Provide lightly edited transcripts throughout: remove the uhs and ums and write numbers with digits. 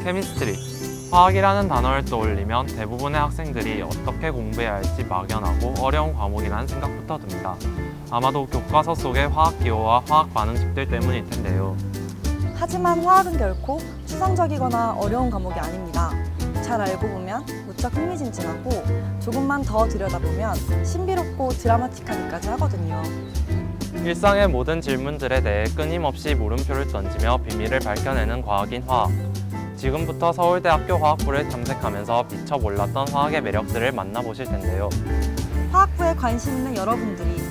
케미스트리. 화학이라는 단어를 떠올리면 대부분의 학생들이 어떻게 공부해야 할지 막연하고 어려운 과목이라는 생각부터 듭니다. 아마도 교과서 속의 화학기호와 화학 반응식들 때문일 텐데요. 하지만 화학은 결코 추상적이거나 어려운 과목이 아닙니다. 잘 알고 보면 무척 흥미진진하고 조금만 더 들여다보면 신비롭고 드라마틱하기까지 하거든요. 일상의 모든 질문들에 대해 끊임없이 물음표를 던지며 비밀을 밝혀내는 과학인 화학. 지금부터 서울대학교 화학부를 탐색하면서 미처 몰랐던 화학의 매력들을 만나보실 텐데요. 화학부에 관심 있는 여러분들이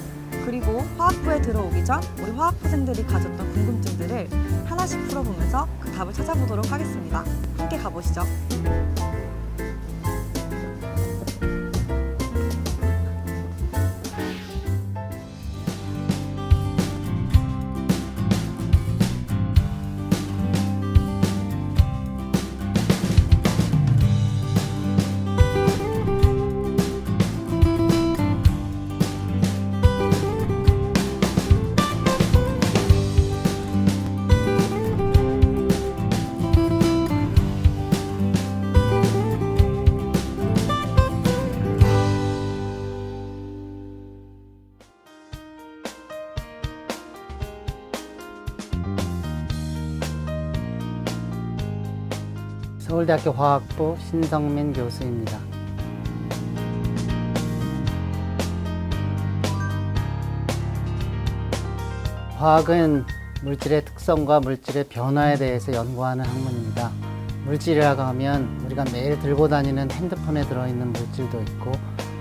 그리고 화학부에 들어오기 전 우리 화학부생들이 가졌던 궁금증들을 하나씩 풀어보면서 그 답을 찾아보도록 하겠습니다. 함께 가보시죠. 서울대학교 화학부 신성민 교수입니다. 화학은 물질의 특성과 물질의 변화에 대해서 연구하는 학문입니다. 물질이라고 하면 우리가 매일 들고 다니는 핸드폰에 들어있는 물질도 있고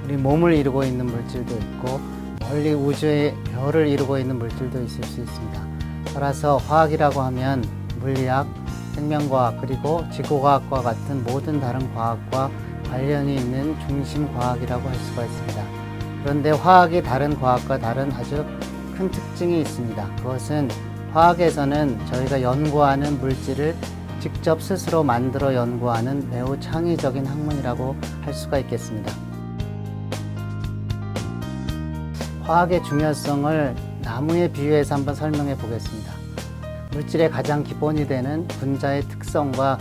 우리 몸을 이루고 있는 물질도 있고 멀리 우주의 별을 이루고 있는 물질도 있을 수 있습니다. 따라서 화학이라고 하면 물리학, 생명과학 그리고 지구과학과 같은 모든 다른 과학과 관련이 있는 중심과학이라고 할 수가 있습니다. 그런데 화학이 다른 과학과 다른 아주 큰 특징이 있습니다. 그것은 화학에서는 저희가 연구하는 물질을 직접 스스로 만들어 연구하는 매우 창의적인 학문이라고 할 수가 있겠습니다. 화학의 중요성을 나무에 비유해서 한번 설명해 보겠습니다. 물질의 가장 기본이 되는 분자의 특성과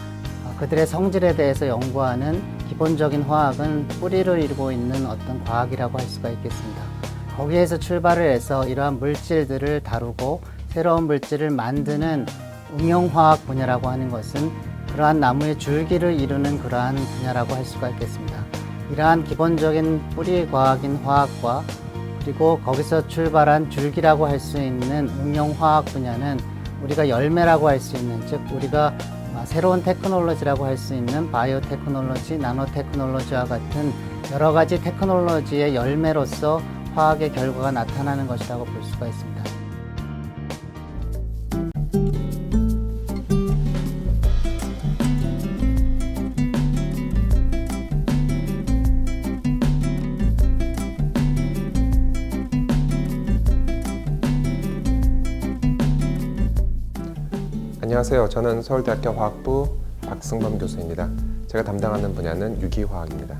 그들의 성질에 대해서 연구하는 기본적인 화학은 뿌리를 이루고 있는 어떤 과학이라고 할 수가 있겠습니다. 거기에서 출발을 해서 이러한 물질들을 다루고 새로운 물질을 만드는 응용화학 분야라고 하는 것은 그러한 나무의 줄기를 이루는 그러한 분야라고 할 수가 있겠습니다. 이러한 기본적인 뿌리 과학인 화학과 그리고 거기서 출발한 줄기라고 할 수 있는 응용화학 분야는 우리가 열매라고 할 수 있는, 즉 우리가 새로운 테크놀로지라고 할 수 있는 바이오 테크놀로지, 나노 테크놀로지와 같은 여러 가지 테크놀로지의 열매로서 화학의 결과가 나타나는 것이라고 볼 수가 있습니다. 안녕하세요. 저는 서울대학교 화학부 박승범 교수입니다. 제가 담당하는 분야는 유기화학입니다.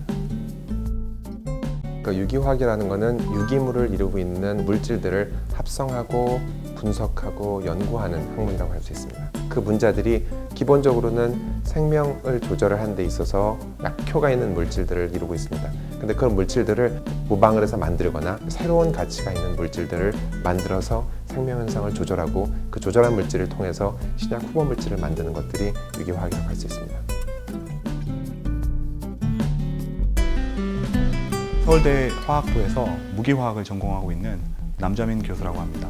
유기화학이라는 것은 유기물을 이루고 있는 물질들을 합성하고 분석하고 연구하는 학문이라고 할 수 있습니다. 그 분자들이 기본적으로는 생명을 조절을 하는 데 있어서 약효가 있는 물질들을 이루고 있습니다. 근데 그런 물질들을 모방을 해서 만들거나 새로운 가치가 있는 물질들을 만들어서 생명 현상을 조절하고 그 조절한 물질을 통해서 신약 후보 물질을 만드는 것들이 유기화학이라고 할 수 있습니다. 서울대 화학부에서 무기화학을 전공하고 있는 남자민 교수라고 합니다.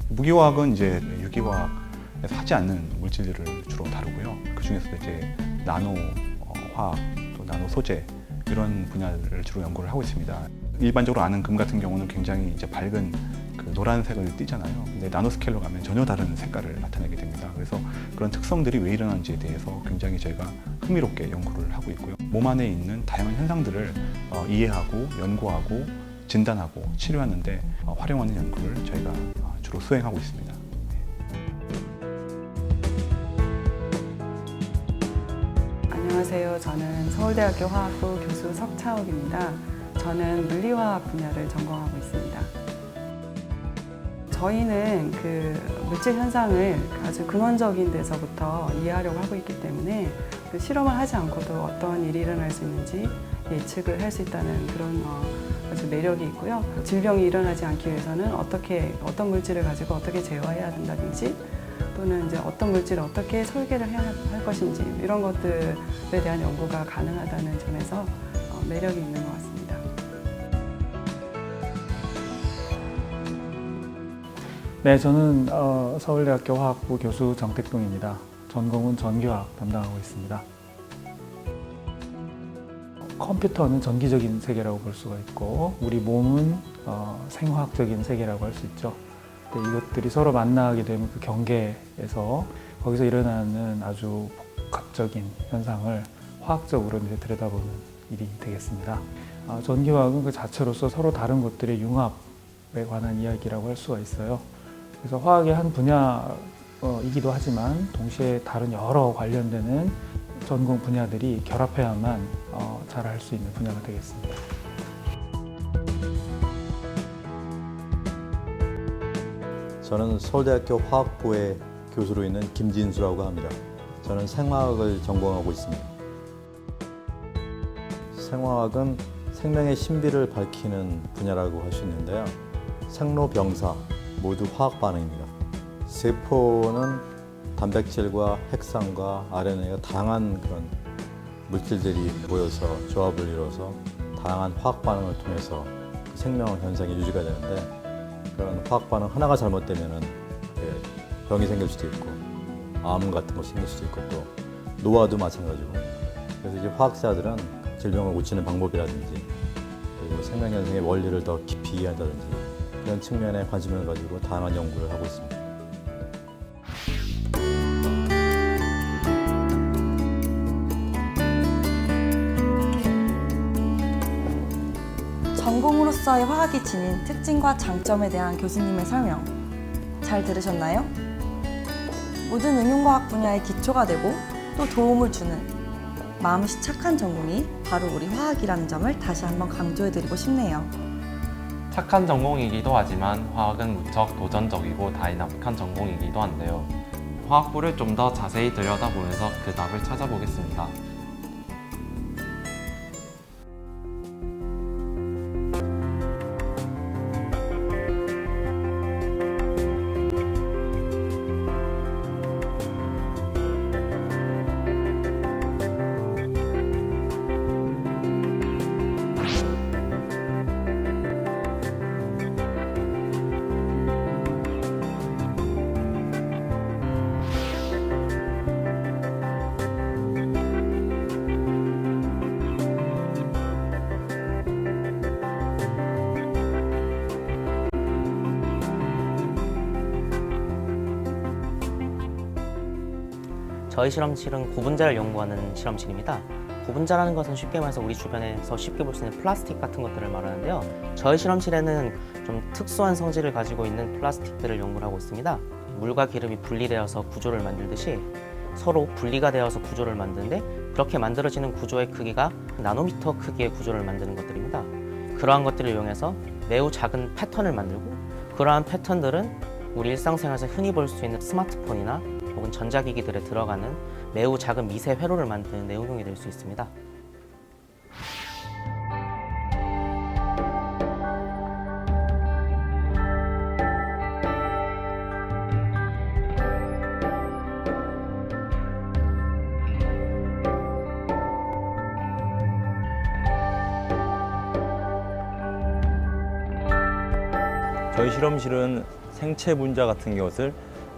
무기화학은 이제 유기화학에서 하지 않는 물질들을 주로 다루고요. 그 중에서도 이제 나노 화학, 또 나노 소재 이런 분야를 주로 연구를 하고 있습니다. 일반적으로 아는 금 같은 경우는 굉장히 이제 밝은 그 노란색을 띠잖아요. 근데 나노 스케일로 가면 전혀 다른 색깔을 나타내게 됩니다. 그래서 그런 특성들이 왜 일어나는지에 대해서 굉장히 저희가 흥미롭게 연구를 하고 있고요. 몸 안에 있는 다양한 현상들을 이해하고 연구하고 진단하고 치료하는 데 활용하는 연구를 저희가 주로 수행하고 있습니다. 안녕하세요. 저는 서울대학교 화학부 교수 석차옥입니다. 저는 물리화학 분야를 전공하고 있습니다. 저희는 그 물질 현상을 아주 근원적인 데서부터 이해하려고 하고 있기 때문에 그 실험을 하지 않고도 어떤 일이 일어날 수 있는지 예측을 할 수 있다는 그런 아주 매력이 있고요. 질병이 일어나지 않기 위해서는 어떤 물질을 가지고 어떻게 제어해야 된다든지 또는 이제 어떤 물질을 어떻게 설계를 해야 할 것인지 이런 것들에 대한 연구가 가능하다는 점에서 매력이 있는 것 같습니다. 네, 저는 서울대학교 화학부 교수 정택동입니다. 전공은 전기화학 담당하고 있습니다. 컴퓨터는 전기적인 세계라고 볼 수가 있고 우리 몸은 생화학적인 세계라고 할 수 있죠. 근데 이것들이 서로 만나게 되면 그 경계에서 거기서 일어나는 아주 복합적인 현상을 화학적으로 이제 들여다보는 일이 되겠습니다. 전기화학은 그 자체로서 서로 다른 것들의 융합에 관한 이야기라고 할 수가 있어요. 그래서 화학의 한 분야이기도 하지만 동시에 다른 여러 관련되는 전공 분야들이 결합해야만 잘 할 수 있는 분야가 되겠습니다. 저는 서울대학교 화학부의 교수로 있는 김진수라고 합니다. 저는 생화학을 전공하고 있습니다. 생화학은 생명의 신비를 밝히는 분야라고 할 수 있는데요. 생로병사 모두 화학 반응입니다. 세포는 단백질과 핵산과 RNA가 다양한 그런 물질들이 모여서 조합을 이뤄서 다양한 화학 반응을 통해서 생명 현상이 유지가 되는데 그런 화학 반응 하나가 잘못되면은 병이 생길 수도 있고 암 같은 거 생길 수도 있고 또 노화도 마찬가지고 그래서 이제 화학자들은 질병을 고치는 방법이라든지 그리고 생명 현상의 원리를 더 깊이 이해한다든지 그런 측면에 관심을 가지고 다양한 연구를 하고 있습니다. 전공으로서의 화학이 지닌 특징과 장점에 대한 교수님의 설명 잘 들으셨나요? 모든 응용과학 분야의 기초가 되고 또 도움을 주는 마음씨 착한 전공이 바로 우리 화학이라는 점을 다시 한번 강조해드리고 싶네요. 착한 전공이기도 하지만 화학은 무척 도전적이고 다이나믹한 전공이기도 한데요. 화학부를 좀 더 자세히 들여다보면서 그 답을 찾아보겠습니다. 저희 실험실은 고분자를 연구하는 실험실입니다. 고분자라는 것은 쉽게 말해서 우리 주변에서 쉽게 볼 수 있는 플라스틱 같은 것들을 말하는데요. 저희 실험실에는 좀 특수한 성질을 가지고 있는 플라스틱들을 연구를 하고 있습니다. 물과 기름이 분리되어서 구조를 만들듯이 서로 분리가 되어서 구조를 만드는데 그렇게 만들어지는 구조의 크기가 나노미터 크기의 구조를 만드는 것들입니다. 그러한 것들을 이용해서 매우 작은 패턴을 만들고 그러한 패턴들은 우리 일상생활에서 흔히 볼 수 있는 스마트폰이나 혹은 전자기기들에 들어가는 매우 작은 미세 회로를 만드는 데 응용이 될 수 있습니다. 저희 실험실은 생체 분자 같은 것을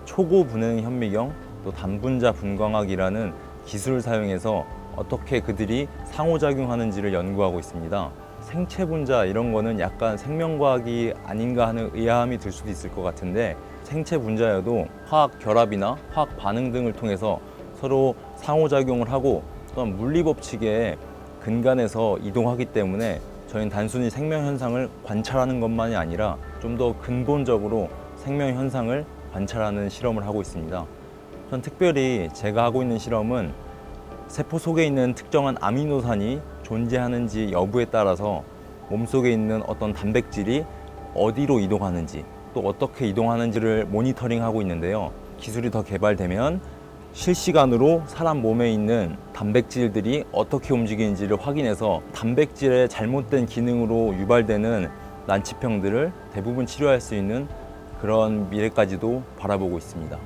초고 분해 현미경 또 단분자 분광학이라는 기술을 사용해서 어떻게 그들이 상호작용하는지를 연구하고 있습니다. 생체 분자 이런 거는 약간 생명과학이 아닌가 하는 의아함이 들 수도 있을 것 같은데 생체 분자여도 화학 결합이나 화학 반응 등을 통해서 서로 상호작용을 하고 또한 물리 법칙에 근간해서 이동하기 때문에 저희는 단순히 생명 현상을 관찰하는 것만이 아니라 좀 더 근본적으로 생명 현상을 관찰하는 실험을 하고 있습니다. 전 특별히 제가 하고 있는 실험은 세포 속에 있는 특정한 아미노산이 존재하는지 여부에 따라서 몸속에 있는 어떤 단백질이 어디로 이동하는지 또 어떻게 이동하는지를 모니터링하고 있는데요. 기술이 더 개발되면 실시간으로 사람 몸에 있는 단백질들이 어떻게 움직이는지를 확인해서 단백질의 잘못된 기능으로 유발되는 난치병들을 대부분 치료할 수 있는 그런 미래까지도 바라보고 있습니다.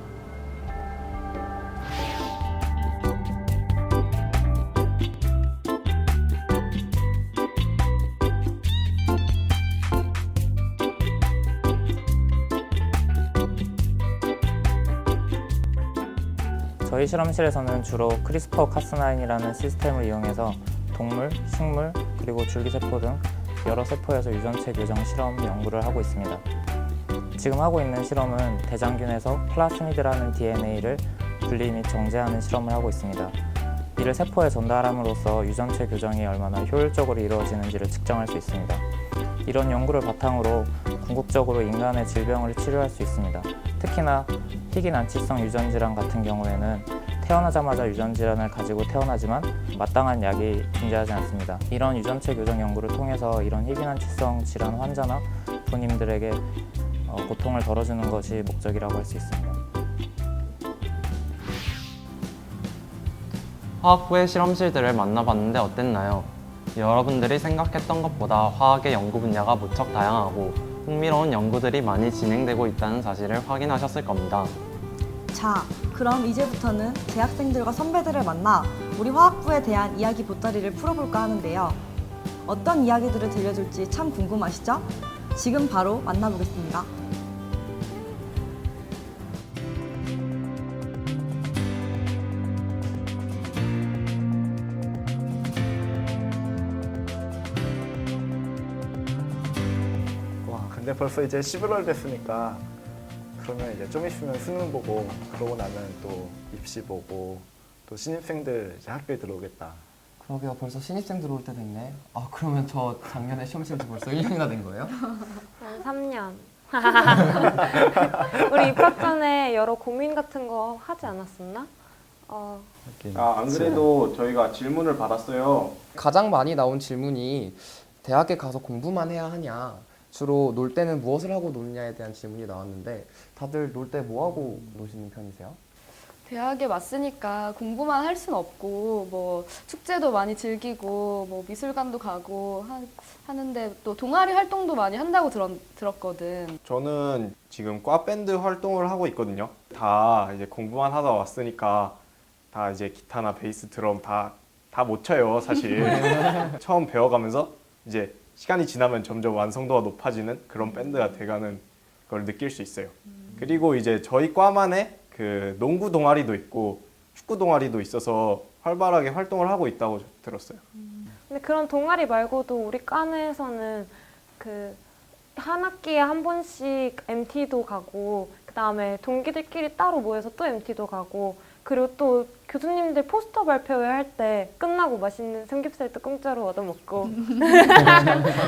저희 실험실에서는 주로 크리스퍼 카스9이라는 시스템을 이용해서 동물, 식물, 그리고 줄기세포 등 여러 세포에서 유전체 교정 실험 연구를 하고 있습니다. 지금 하고 있는 실험은 대장균에서 플라스미드라는 DNA를 분리 및 정제하는 실험을 하고 있습니다. 이를 세포에 전달함으로써 유전체 교정이 얼마나 효율적으로 이루어지는지를 측정할 수 있습니다. 이런 연구를 바탕으로 궁극적으로 인간의 질병을 치료할 수 있습니다. 특히나 희귀난치성 유전질환 같은 경우에는 태어나자마자 유전질환을 가지고 태어나지만 마땅한 약이 존재하지 않습니다. 이런 유전체 교정 연구를 통해서 이런 희귀난치성 질환 환자나 부모님들에게 고통을 덜어주는 것이 목적이라고 할 수 있습니다. 화학부의 실험실들을 만나봤는데 어땠나요? 여러분들이 생각했던 것보다 화학의 연구 분야가 무척 다양하고 흥미로운 연구들이 많이 진행되고 있다는 사실을 확인하셨을 겁니다. 자, 그럼 이제부터는 재학생들과 선배들을 만나 우리 화학부에 대한 이야기 보따리를 풀어볼까 하는데요. 어떤 이야기들을 들려줄지 참 궁금하시죠? 지금 바로 만나보겠습니다. 와, 근데 벌써 이제 11월 됐으니까 그러면 이제 좀 있으면 수능 보고 그러고 나면 또 입시 보고 또 신입생들 이제 학교에 들어오겠다. 그러게요. 벌써 신입생 들어올 때도 있네. 아, 그러면 저 작년에 시험 친 지 벌써 1년이나 된 거예요? 난 3년. 우리 입학 전에 여러 고민 같은 거 하지 않았었나? 안 그래도 저희가 질문을 받았어요. 가장 많이 나온 질문이 대학에 가서 공부만 해야 하냐, 주로 놀 때는 무엇을 하고 노느냐에 대한 질문이 나왔는데 다들 놀 때 뭐 하고 노시는 편이세요? 대학에 왔으니까 공부만 할 순 없고 뭐 축제도 많이 즐기고 뭐 미술관도 가고 하는데 또 동아리 활동도 많이 한다고 들었거든. 저는 지금 과 밴드 활동을 하고 있거든요. 다 이제 공부만 하다 왔으니까 다 이제 기타나 베이스, 드럼 다 못 쳐요, 사실. 처음 배워가면서 이제 시간이 지나면 점점 완성도가 높아지는 그런 밴드가 돼가는 걸 느낄 수 있어요. 그리고 이제 저희 과만의 그 농구 동아리도 있고 축구 동아리도 있어서 활발하게 활동을 하고 있다고 들었어요. 근데 그런 동아리 말고도 우리 과내에서는 그 한 학기에 한 번씩 MT도 가고 그다음에 동기들끼리 따로 모여서 또 MT도 가고 그리고 또 교수님들 포스터 발표회 할 때 끝나고 맛있는 삼겹살도 공짜로 얻어먹고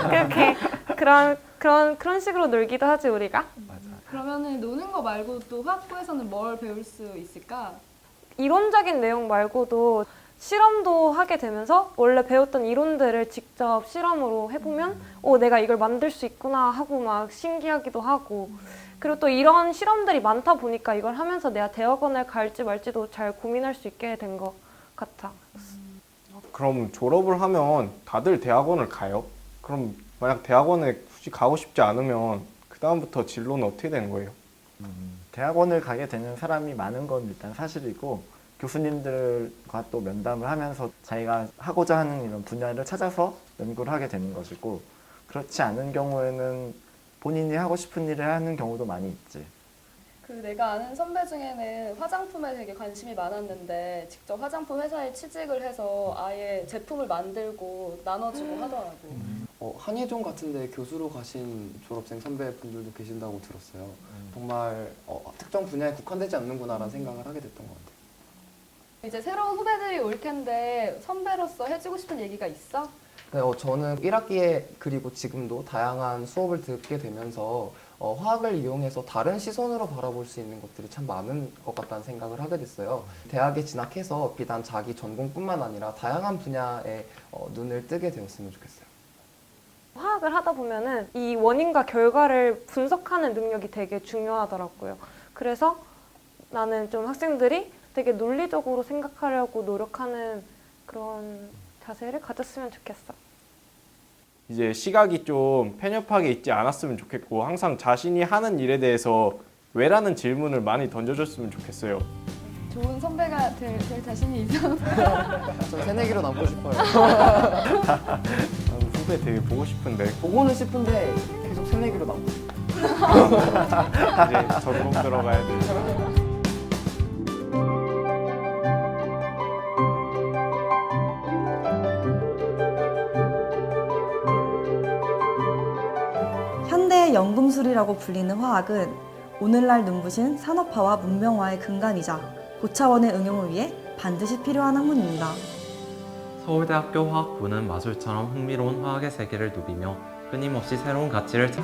그렇게 그런 식으로 놀기도 하지 우리가. 그러면은 노는 거 말고 또 화학부에서는 뭘 배울 수 있을까? 이론적인 내용 말고도 실험도 하게 되면서 원래 배웠던 이론들을 직접 실험으로 해보면 내가 이걸 만들 수 있구나 하고 막 신기하기도 하고 그리고 또 이런 실험들이 많다 보니까 이걸 하면서 내가 대학원을 갈지 말지도 잘 고민할 수 있게 된 것 같아. 그럼 졸업을 하면 다들 대학원을 가요? 그럼 만약 대학원에 굳이 가고 싶지 않으면 그 다음부터 진로는 어떻게 되는 거예요? 대학원을 가게 되는 사람이 많은 건 일단 사실이고 교수님들과 또 면담을 하면서 자기가 하고자 하는 이런 분야를 찾아서 연구를 하게 되는 것이고 그렇지 않은 경우에는 본인이 하고 싶은 일을 하는 경우도 많이 있지. 그 내가 아는 선배 중에는 화장품에 되게 관심이 많았는데 직접 화장품 회사에 취직을 해서 아예 제품을 만들고 나눠주고 하더라고. 한예종 같은데 교수로 가신 졸업생 선배분들도 계신다고 들었어요. 정말 특정 분야에 국한되지 않는구나라는 생각을 하게 됐던 것 같아요. 이제 새로운 후배들이 올 텐데 선배로서 해주고 싶은 얘기가 있어? 네, 저는 1학기에 그리고 지금도 다양한 수업을 듣게 되면서 화학을 이용해서 다른 시선으로 바라볼 수 있는 것들이 참 많은 것 같다는 생각을 하게 됐어요. 대학에 진학해서 비단 자기 전공뿐만 아니라 다양한 분야에 눈을 뜨게 되었으면 좋겠어요. 화학을 하다 보면은 이 원인과 결과를 분석하는 능력이 되게 중요하더라고요. 그래서 나는 좀 학생들이 되게 논리적으로 생각하려고 노력하는 그런 자세를 가졌으면 좋겠어. 이제 시각이 좀 편협하게 있지 않았으면 좋겠고 항상 자신이 하는 일에 대해서 왜라는 질문을 많이 던져줬으면 좋겠어요. 좋은 선배가 될 자신이 있어. 전 새내기로 남고 싶어요. 나도 후배 되게 보고 싶은데 보고는 싶은데 계속 새내기로 남고 싶어요. 이제 전공 들어가야 돼. 현대의 연금술이라고 불리는 화학은 오늘날 눈부신 산업화와 문명화의 근간이자 고차원의 응용을 위해 반드시 필요한 학문입니다. 서울대학교 화학부는 마술처럼 흥미로운 화학의 세계를 누비며 끊임없이 새로운 가치를 찾